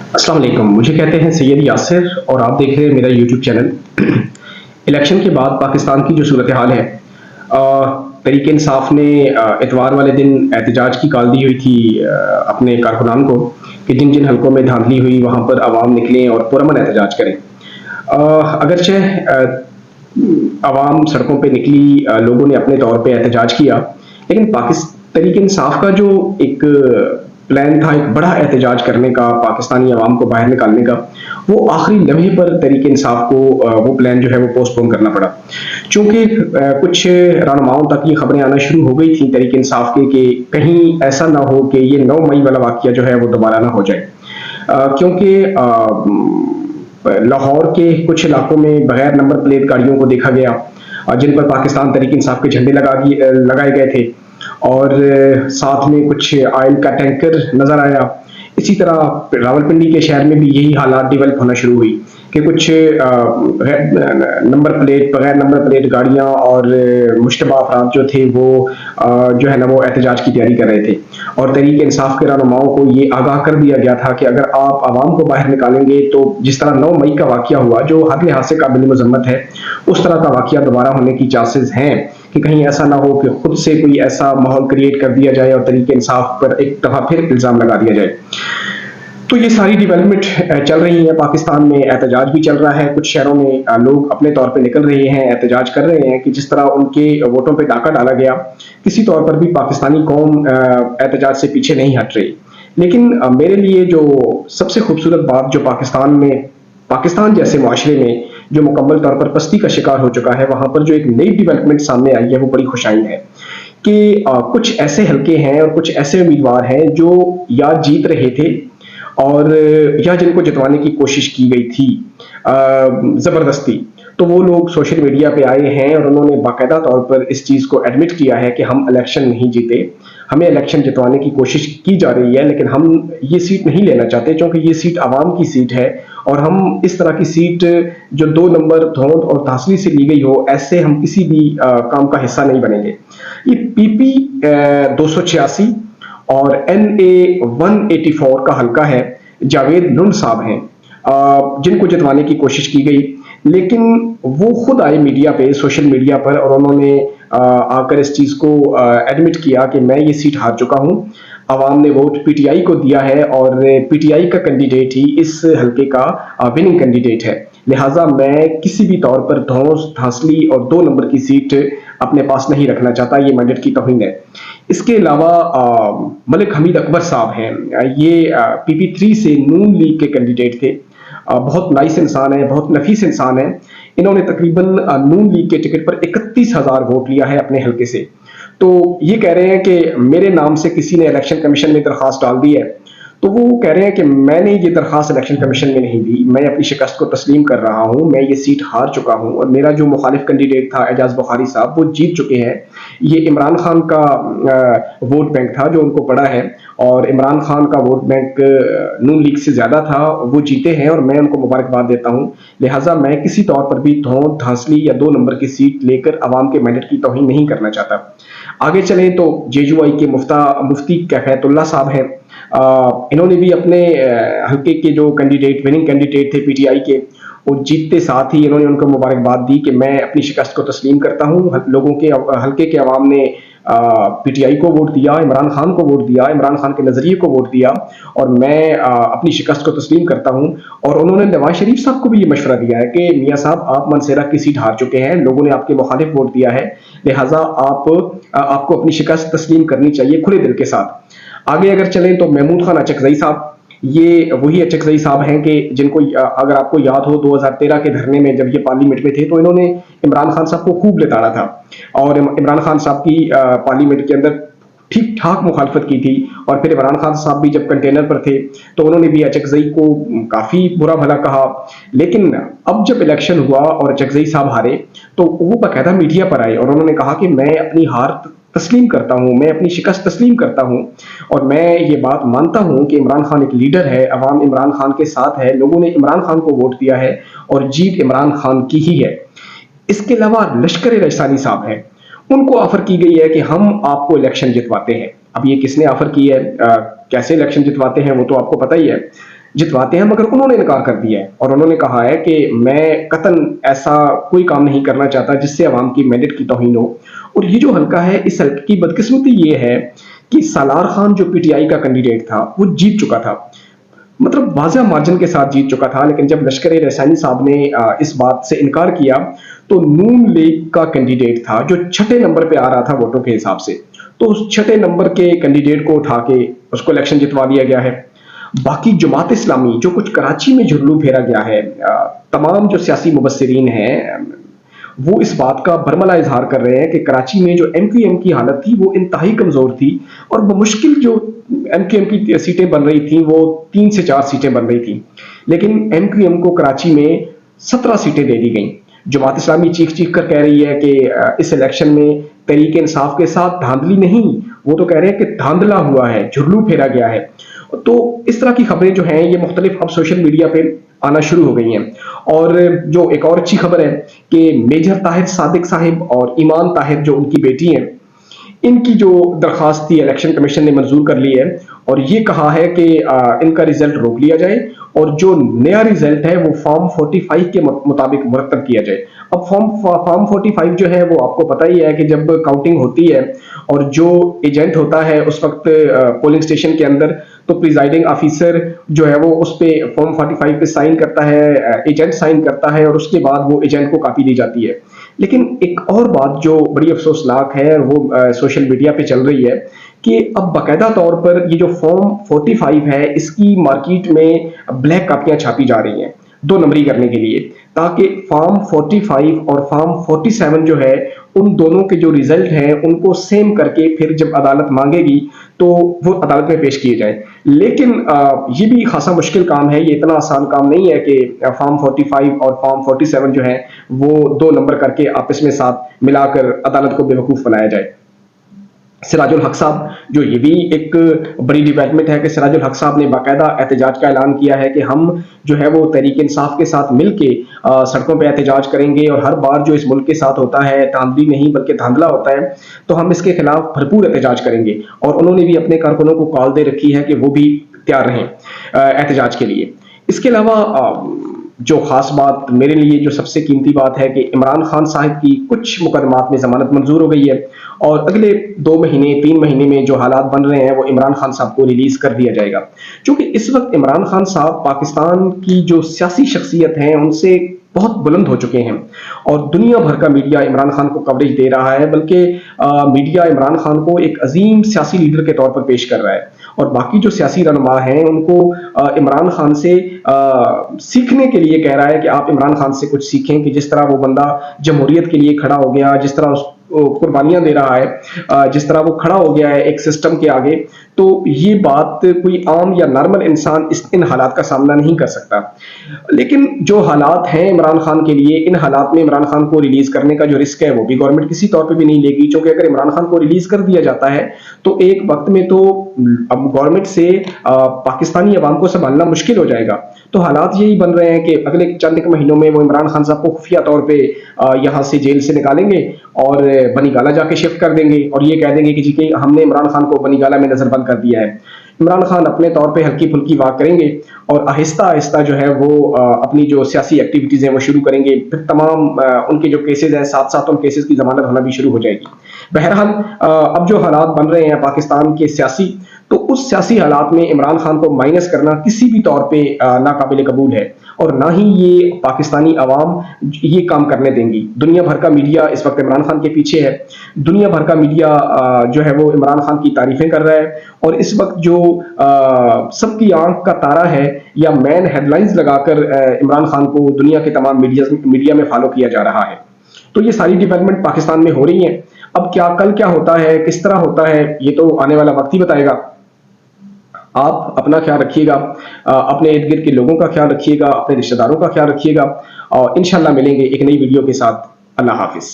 السلام علیکم، مجھے کہتے ہیں سید یاسر اور آپ دیکھ رہے ہیں میرا یوٹیوب چینل۔ الیکشن کے بعد پاکستان کی جو صورتحال ہے، تحریک انصاف نے اتوار والے دن احتجاج کی کال دی ہوئی تھی اپنے کارکنان کو کہ جن جن حلقوں میں دھاندلی ہوئی وہاں پر عوام نکلیں اور پرامن احتجاج کریں۔ اگرچہ عوام سڑکوں پہ نکلی، لوگوں نے اپنے طور پہ احتجاج کیا، لیکن تحریک انصاف کا جو ایک پلان تھا، ایک بڑا احتجاج کرنے کا، پاکستانی عوام کو باہر نکالنے کا، وہ آخری لمحے پر تحریک انصاف کو وہ پلان جو ہے وہ پوسٹ پون کرنا پڑا، چونکہ کچھ رہنماؤں تک یہ خبریں آنا شروع ہو گئی تھیں تحریک انصاف کے کہ کہیں ایسا نہ ہو کہ یہ 9 مئی والا واقعہ جو ہے وہ دوبارہ نہ ہو جائے، کیونکہ لاہور کے کچھ علاقوں میں بغیر نمبر پلیٹ گاڑیوں کو دیکھا گیا جن پر پاکستان تحریک انصاف کے جھنڈے لگائے گئے تھے، اور ساتھ میں کچھ آئل کا ٹینکر نظر آیا۔ اسی طرح راولپنڈی کے شہر میں بھی یہی حالات ڈیولپ ہونا شروع ہوئی کہ کچھ بغیر نمبر پلیٹ گاڑیاں اور مشتبہ افراد جو تھے وہ جو ہے نا وہ احتجاج کی تیاری کر رہے تھے، اور تحریک انصاف کے رہنماؤں کو یہ آگاہ کر دیا گیا تھا کہ اگر آپ عوام کو باہر نکالیں گے تو جس طرح 9 مئی کا واقعہ ہوا جو ہر لحاظ سے قابل مذمت ہے، اس طرح کا واقعہ دوبارہ ہونے کی چانسز ہیں، کہ کہیں ایسا نہ ہو کہ خود سے کوئی ایسا ماحول کریٹ کر دیا جائے اور تحریک انصاف پر ایک دفعہ پھر الزام لگا دیا جائے۔ تو یہ ساری ڈیولپمنٹ چل رہی ہیں پاکستان میں، احتجاج بھی چل رہا ہے، کچھ شہروں میں لوگ اپنے طور پہ نکل رہے ہیں، احتجاج کر رہے ہیں کہ جس طرح ان کے ووٹوں پہ ڈاکہ ڈالا گیا، کسی طور پر بھی پاکستانی قوم احتجاج سے پیچھے نہیں ہٹ رہی۔ لیکن میرے لیے جو سب سے خوبصورت بات جو پاکستان جیسے معاشرے میں جو مکمل طور پر پستی کا شکار ہو چکا ہے، وہاں پر جو ایک نئی ڈیولپمنٹ سامنے آئی ہے وہ بڑی خوشائن ہے کہ کچھ ایسے حلقے ہیں اور کچھ ایسے امیدوار ہیں جو یا جیت رہے تھے اور یا جن کو جتوانے کی کوشش کی گئی تھی زبردستی، تو وہ لوگ سوشل میڈیا پہ آئے ہیں اور انہوں نے باقاعدہ طور پر اس چیز کو ایڈمٹ کیا ہے کہ ہم الیکشن نہیں جیتے، ہمیں الیکشن جتوانے کی کوشش کی جا رہی ہے لیکن ہم یہ سیٹ نہیں لینا چاہتے، کیونکہ یہ سیٹ عوام کی سیٹ ہے اور ہم اس طرح کی سیٹ جو 2 نمبر دھوند اور دھاندلی سے لی گئی ہو، ایسے ہم کسی بھی کام کا حصہ نہیں بنیں گے۔ یہ پی پی 286 اور NA 184 کا حلقہ ہے، جاوید لنڈ صاحب ہیں جن کو جتوانے کی کوشش کی گئی، لیکن وہ خود آئے میڈیا پہ، سوشل میڈیا پر، اور انہوں نے آ کر اس چیز کو ایڈمٹ کیا کہ میں یہ سیٹ ہار چکا ہوں، عوام نے ووٹ پی ٹی آئی کو دیا ہے اور پی ٹی آئی کا کینڈیڈیٹ ہی اس حلقے کا وننگ کینڈیڈیٹ ہے، لہٰذا میں کسی بھی طور پر دھانسلی اور 2 نمبر کی سیٹ اپنے پاس نہیں رکھنا چاہتا، یہ مینڈیٹ کی توہین ہے۔ اس کے علاوہ ملک حمید اکبر صاحب ہیں، یہ پی پی 3 سے نون لیگ کے کینڈیڈیٹ تھے، بہت نائس انسان ہیں، بہت نفیس انسان ہیں، انہوں نے تقریباً نون لیگ کے ٹکٹ پر 31,000 ووٹ لیا ہے اپنے حلقے سے، تو یہ کہہ رہے ہیں کہ میرے نام سے کسی نے الیکشن کمیشن میں درخواست ڈال دی ہے، تو وہ کہہ رہے ہیں کہ میں نے یہ درخواست الیکشن کمیشن میں نہیں دی، میں اپنی شکست کو تسلیم کر رہا ہوں، میں یہ سیٹ ہار چکا ہوں، اور میرا جو مخالف کینڈیڈیٹ تھا اعجاز بخاری صاحب وہ جیت چکے ہیں، یہ عمران خان کا ووٹ بینک تھا جو ان کو پڑا ہے، اور عمران خان کا ووٹ بینک نون لیگ سے زیادہ تھا، وہ جیتے ہیں اور میں ان کو مبارکباد دیتا ہوں، لہٰذا میں کسی طور پر بھی دھوند دھانسلی یا 2 نمبر کی سیٹ لے کر عوام کے مینڈیٹ کی توہین نہیں کرنا چاہتا۔ آگے چلیں تو JUI کے مفتی کیفیت اللہ صاحب ہیں، انہوں نے بھی اپنے حلقے کے جو وننگ کینڈیڈیٹ تھے PTI کے، وہ جیتتے ساتھ ہی انہوں نے ان کو مبارکباد دی کہ میں اپنی شکست کو تسلیم کرتا ہوں، لوگوں کے حلقے کے عوام نے PTI کو ووٹ دیا، عمران خان کو ووٹ دیا، عمران خان کے نظریے کو ووٹ دیا، اور میں اپنی شکست کو تسلیم کرتا ہوں۔ اور انہوں نے نواز شریف صاحب کو بھی یہ مشورہ دیا ہے کہ میاں صاحب آپ منصیرہ کی سیٹ ہار چکے ہیں، لوگوں نے آپ کے مخالف ووٹ دیا ہے، لہٰذا آپ کو اپنی شکست تسلیم کرنی چاہیے کھلے دل کے ساتھ۔ آگے اگر چلیں تو محمود خان اچکزئی صاحب، یہ وہی اچکزئی صاحب ہیں کہ جن کو اگر آپ کو یاد ہو 2013 کے دھرنے میں جب یہ پارلیمنٹ میں تھے تو انہوں نے عمران خان صاحب کو خوب لتاڑا تھا، اور عمران خان صاحب کی پارلیمنٹ کے اندر ٹھیک ٹھاک مخالفت کی تھی، اور پھر عمران خان صاحب بھی جب کنٹینر پر تھے تو انہوں نے بھی اچکزئی کو کافی برا بھلا کہا، لیکن اب جب الیکشن ہوا اور اچکزئی صاحب ہارے تو وہ باقاعدہ میڈیا پر آئے اور انہوں نے کہا کہ میں اپنی ہار تسلیم کرتا ہوں، میں اپنی شکست تسلیم کرتا ہوں، اور میں یہ بات مانتا ہوں کہ عمران خان ایک لیڈر ہے، عوام عمران خان کے ساتھ ہے، لوگوں نے عمران خان کو ووٹ دیا ہے اور جیت عمران خان کی ہی ہے۔ اس کے علاوہ لشکر رجسانی صاحب ہیں، ان کو آفر کی گئی ہے کہ ہم آپ کو الیکشن جتواتے ہیں۔ اب یہ کس نے آفر کی ہے، کیسے الیکشن جتواتے ہیں وہ تو آپ کو پتہ ہی ہے، جتواتے ہیں, مگر انہوں نے انکار کر دیا ہے اور انہوں نے کہا ہے کہ میں قطعاً ایسا کوئی کام نہیں کرنا چاہتا جس سے عوام کی مینڈیٹ کی توہین ہو. اور یہ جو حلقہ ہے, اس حلقے کی بدقسمتی یہ ہے کہ سالار خان جو پی ٹی آئی کا کینڈیڈیٹ تھا وہ جیت چکا تھا, مطلب واضح مارجن کے ساتھ جیت چکا تھا. لیکن جب لشکر رسانی صاحب نے اس بات سے انکار کیا تو نون لیگ کا کینڈیڈیٹ تھا جو چھٹے نمبر پہ آ رہا تھا ووٹوں کے حساب سے, تو اس چھٹے نمبر کے کینڈیڈیٹ کو اٹھا کے اس کو الیکشن جتوا دیا گیا ہے. باقی جماعت اسلامی جو کچھ کراچی میں جھرلو پھیرا گیا ہے, تمام جو سیاسی مبصرین ہیں وہ اس بات کا برملا اظہار کر رہے ہیں کہ کراچی میں جو ایم کیو ایم کی حالت تھی وہ انتہائی کمزور تھی, اور بمشکل جو ایم کیو ایم کی سیٹیں بن رہی تھیں وہ 3 سے 4 سیٹیں بن رہی تھیں, لیکن ایم کیو ایم کو کراچی میں 17 سیٹیں دے دی گئیں. جماعت اسلامی چیخ کر کہہ رہی ہے کہ اس الیکشن میں تحریک انصاف کے ساتھ دھاندلی نہیں, وہ تو کہہ رہے ہیں کہ دھاندلا ہوا ہے, جھرلو پھیرا گیا ہے. تو اس طرح کی خبریں جو ہیں یہ مختلف اب سوشل میڈیا پہ آنا شروع ہو گئی ہیں. اور جو ایک اور اچھی خبر ہے کہ میجر طاہر صادق صاحب اور ایمان طاہر جو ان کی بیٹی ہیں, ان کی جو درخواست تھی الیکشن کمیشن نے منظور کر لی ہے, اور یہ کہا ہے کہ ان کا ریزلٹ روک لیا جائے اور جو نیا ریزلٹ ہے وہ فارم 45 کے مطابق مرتب کیا جائے. اب فارم 45 جو ہے وہ آپ کو پتہ ہی ہے کہ جب کاؤنٹنگ ہوتی ہے اور جو ایجنٹ ہوتا ہے اس وقت پولنگ اسٹیشن کے اندر, تو پریزائڈنگ آفیسر جو ہے وہ اس پہ فارم 45 پہ سائن کرتا ہے, ایجنٹ سائن کرتا ہے, اور اس کے بعد وہ ایجنٹ کو کاپی دی جاتی ہے. لیکن ایک اور بات جو بڑی افسوسناک ہے وہ سوشل میڈیا پہ چل رہی ہے کہ اب باقاعدہ طور پر یہ جو فارم 45 ہے اس کی مارکیٹ میں بلیک کاپیاں چھاپی جا رہی ہیں 2 نمبری کرنے کے لیے, تاکہ فارم 45 اور فارم 47 جو ہے ان دونوں کے جو ریزلٹ ہیں ان کو سیم کر کے پھر جب عدالت مانگے گی تو وہ عدالت میں پیش کیے جائیں. لیکن یہ بھی خاصا مشکل کام ہے, یہ اتنا آسان کام نہیں ہے کہ فارم 45 اور فارم 47 جو ہے وہ 2 نمبر کر کے آپس میں ساتھ ملا کر عدالت کو بے وقوف بنایا جائے. سراج الحق صاحب, جو یہ بھی ایک بڑی ڈیولپمنٹ ہے کہ سراج الحق صاحب نے باقاعدہ احتجاج کا اعلان کیا ہے کہ ہم جو ہے وہ تحریک انصاف کے ساتھ مل کے سڑکوں پہ احتجاج کریں گے, اور ہر بار جو اس ملک کے ساتھ ہوتا ہے دھاندلی نہیں بلکہ دھاندلا ہوتا ہے تو ہم اس کے خلاف بھرپور احتجاج کریں گے. اور انہوں نے بھی اپنے کارکنوں کو کال دے رکھی ہے کہ وہ بھی تیار رہیں احتجاج کے لیے. اس کے علاوہ جو خاص بات میرے لیے جو سب سے قیمتی بات ہے کہ عمران خان صاحب کی کچھ مقدمات میں ضمانت منظور ہو گئی ہے, اور اگلے 2 مہینے 3 مہینے میں جو حالات بن رہے ہیں وہ عمران خان صاحب کو ریلیز کر دیا جائے گا. چونکہ اس وقت عمران خان صاحب پاکستان کی جو سیاسی شخصیت ہیں ان سے بہت بلند ہو چکے ہیں, اور دنیا بھر کا میڈیا عمران خان کو کوریج دے رہا ہے, بلکہ میڈیا عمران خان کو ایک عظیم سیاسی لیڈر کے طور پر پیش کر رہا ہے. اور باقی جو سیاسی رہنما ہیں ان کو عمران خان سے سیکھنے کے لیے کہہ رہا ہے کہ آپ عمران خان سے کچھ سیکھیں کہ جس طرح وہ بندہ جمہوریت کے لیے کھڑا ہو گیا, جس طرح اس قربانیاں دے رہا ہے, جس طرح وہ کھڑا ہو گیا ہے ایک سسٹم کے آگے. تو یہ بات کوئی عام یا نارمل انسان ان حالات کا سامنا نہیں کر سکتا. لیکن جو حالات ہیں عمران خان کے لیے, ان حالات میں عمران خان کو ریلیز کرنے کا جو رسک ہے وہ بھی گورنمنٹ کسی طور پہ بھی نہیں لے گی, چونکہ اگر عمران خان کو ریلیز کر دیا جاتا ہے تو ایک وقت میں تو اب گورنمنٹ سے پاکستانی عوام کو سنبھالنا مشکل ہو جائے گا. تو حالات یہی بن رہے ہیں کہ اگلے چند ایک مہینوں میں وہ عمران خان صاحب کو خفیہ طور پہ یہاں سے جیل سے نکالیں گے اور بنی گالہ جا کے شفٹ کر دیں گے, اور یہ کہہ دیں گے کہ جی کہ ہم نے عمران خان کو بنی گالہ میں نظر بند کر دیا ہے. عمران خان اپنے طور پہ ہلکی پھلکی واک کریں گے اور آہستہ آہستہ جو ہے وہ اپنی جو سیاسی ایکٹیویٹیز ہیں وہ شروع کریں گے. پھر تمام ان کے جو کیسز ہیں ساتھ ساتھ ان کیسز کی ضمانت ہونا بھی شروع ہو جائے گی. بہرحال اب جو حالات بن رہے ہیں پاکستان کے سیاسی, تو اس سیاسی حالات میں عمران خان کو مائنس کرنا کسی بھی طور پہ ناقابل قبول ہے, اور نہ ہی یہ پاکستانی عوام یہ کام کرنے دیں گی. دنیا بھر کا میڈیا اس وقت عمران خان کے پیچھے ہے, دنیا بھر کا میڈیا جو ہے وہ عمران خان کی تعریفیں کر رہا ہے, اور اس وقت جو سب کی آنکھ کا تارا ہے یا مین ہیڈ لائنز لگا کر عمران خان کو دنیا کے تمام میڈیا میں فالو کیا جا رہا ہے. تو یہ ساری ڈیولپمنٹ پاکستان میں ہو رہی ہیں. اب کل کیا ہوتا ہے, کس طرح ہوتا ہے, یہ تو آنے والا وقت ہی بتائے گا. آپ اپنا خیال رکھیے گا, اپنے ارد گرد کے لوگوں کا خیال رکھیے گا, اپنے رشتہ داروں کا خیال رکھیے گا, اور انشاءاللہ ملیں گے ایک نئی ویڈیو کے ساتھ. اللہ حافظ.